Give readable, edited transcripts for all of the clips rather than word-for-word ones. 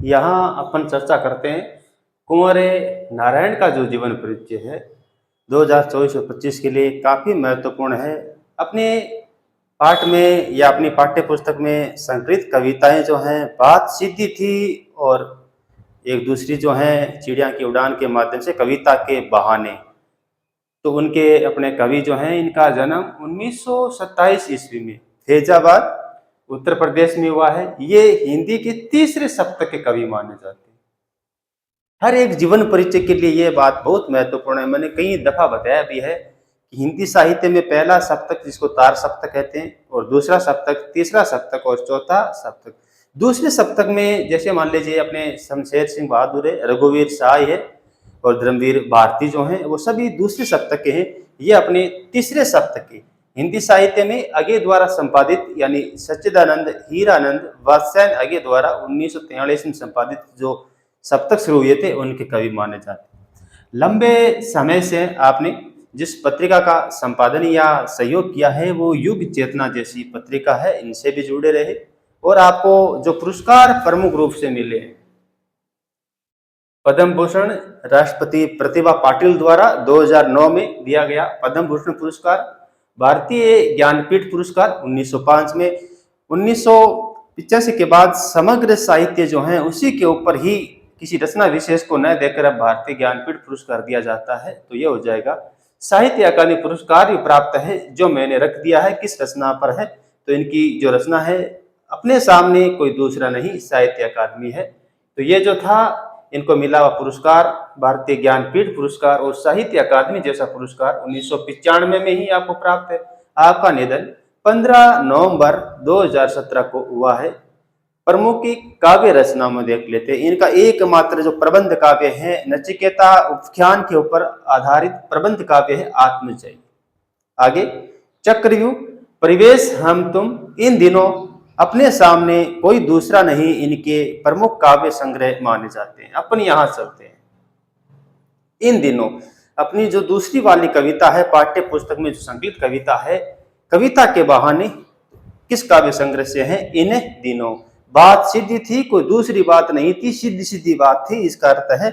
यहाँ अपन चर्चा करते हैं कुंवर नारायण का जो जीवन परिचय है 2024-25 के लिए काफ़ी महत्वपूर्ण है। अपने पाठ में या अपनी पाठ्य पुस्तक में संकलित कविताएं जो हैं बात सीधी थी और एक दूसरी जो हैं चिड़िया की उड़ान के माध्यम से कविता के बहाने। तो उनके अपने कवि जो हैं इनका जन्म 1927 ईस्वी में फैजाबाद उत्तर प्रदेश में हुआ है। ये हिंदी के तीसरे सप्तक के कवि माने जाते हैं। हर एक जीवन परिचय के लिए ये बात बहुत महत्वपूर्ण है। मैंने कई दफा बताया भी है कि हिंदी साहित्य में पहला सप्तक जिसको तार सप्तक कहते हैं और दूसरा सप्तक, तीसरा सप्तक और चौथा सप्तक। दूसरे सप्तक में जैसे मान लीजिए अपने शमशेर सिंह बहादुर है, रघुवीर शाह है और धर्मवीर भारती जो हैं वो सभी दूसरे सप्तक के हैं। ये अपने तीसरे सप्तक के हिंदी साहित्य में अगे द्वारा संपादित यानी सच्चिदानंद हीरानंद वात्स्यायन अगे द्वारा 1943 में संपादित जो सप्तक शुरू हुए थे उनके कवि माने जाते हैं। लंबे समय से आपने जिस पत्रिका का संपादन या सहयोग किया है वो युग चेतना जैसी पत्रिका है, इनसे भी जुड़े रहे और आपको जो पुरस्कार प्रमुख रूप से मिले पद्म भूषण राष्ट्रपति प्रतिभा पाटिल द्वारा 2009 में दिया गया पद्म भूषण पुरस्कार, भारतीय ज्ञानपीठ पुरस्कार 1905 में, 1985 के बाद समग्र साहित्य जो है उसी के ऊपर ही किसी रचना विशेष को न देकर अब भारतीय ज्ञानपीठ पुरस्कार दिया जाता है। तो यह हो जाएगा साहित्य अकादमी पुरस्कार भी प्राप्त है जो मैंने रख दिया है किस रचना पर है। तो इनकी जो रचना है अपने सामने कोई दूसरा नहीं साहित्य अकादमी है। तो ये जो था इनको मिला हुआ पुरस्कार भारतीय ज्ञानपीठ पुरस्कार और साहित्य अकादमी जैसा पुरस्कार 1995 में ही आपको प्राप्त है। आपका निधन 15 नवंबर 2017 को हुआ है। प्रमुख की काव्य रचना में देख लेते हैं। इनका एकमात्र जो प्रबंध काव्य है नचिकेता उपाख्यान के ऊपर आधारित प्रबंध काव्य है आत्मजयी। आगे चक्रव्यूह, परिवेश, हम तुम, इन दिनों, अपने सामने, कोई दूसरा नहीं इनके प्रमुख काव्य संग्रह माने जाते हैं। अपन यहां चलते हैं। इन दिनों अपनी जो दूसरी वाली कविता है पाठ्य पुस्तक में जो संकलित कविता है कविता के बहाने किस काव्य संग्रह से है? इन दिनों। बात सीधी थी, कोई दूसरी बात नहीं थी, सीधी सीधी बात थी। इसका अर्थ है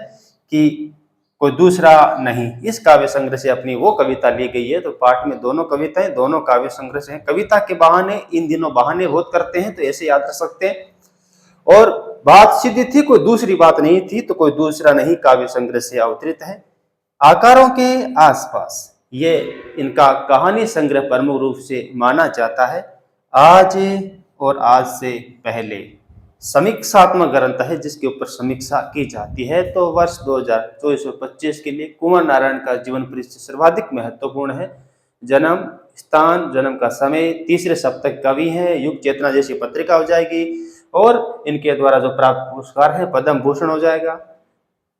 कि कोई दूसरा नहीं। इस काव्य संग्रह से अपनी वो कविता ली गई है। तो पाठ में दोनों कविताएं दोनों काव्य संग्रह से हैं। कविता के बहाने इन दिनों बहाने बहुत करते हैं तो ऐसे याद रख सकते हैं। और बात सीधी थी, कोई दूसरी बात नहीं थी, तो कोई दूसरा नहीं काव्य संग्रह से अवतरित है। आकारों के आसपास ये इनका कहानी संग्रह प्रमुख रूप से माना जाता है। आज और आज से पहले समीक्षात्मक ग्रंथ है जिसके ऊपर समीक्षा की जाती है। तो वर्ष 2024-25 के लिए कुंवर नारायण का जीवन परिचय सर्वाधिक महत्वपूर्ण है। जन्म स्थान, जन्म का समय, तीसरे सप्तक कवि हैं, युग चेतना जैसी पत्रिका हो जाएगी और इनके द्वारा जो प्राप्त पुरस्कार है पद्म भूषण हो जाएगा,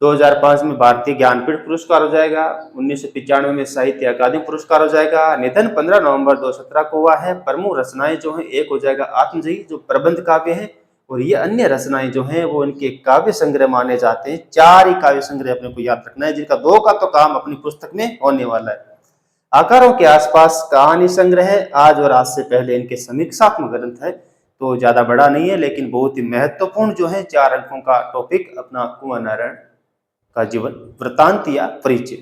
2005 में भारतीय ज्ञानपीठ पुरस्कार हो जाएगा, 1995 में साहित्य अकादमी पुरस्कार हो जाएगा। निधन 15 नवंबर 2017 को हुआ है। प्रमुख रचनाएं जो हैं एक हो जाएगा आत्मजयी जो प्रबंध काव्य है और ये अन्य रचनाएं जो हैं वो इनके काव्य संग्रह माने जाते हैं। 4 ही काव्य संग्रह अपने को याद रखना है जिनका 2 का तो काम अपनी पुस्तक में होने वाला है। आकारों के आसपास कहानी संग्रह है, आज और आज से पहले इनके समीक्षात्मक ग्रंथ है। तो ज्यादा बड़ा नहीं है लेकिन बहुत ही महत्वपूर्ण जो है 4 अंकों का टॉपिक अपना कुंवर नारायण का जीवन वृतांत या परिचय।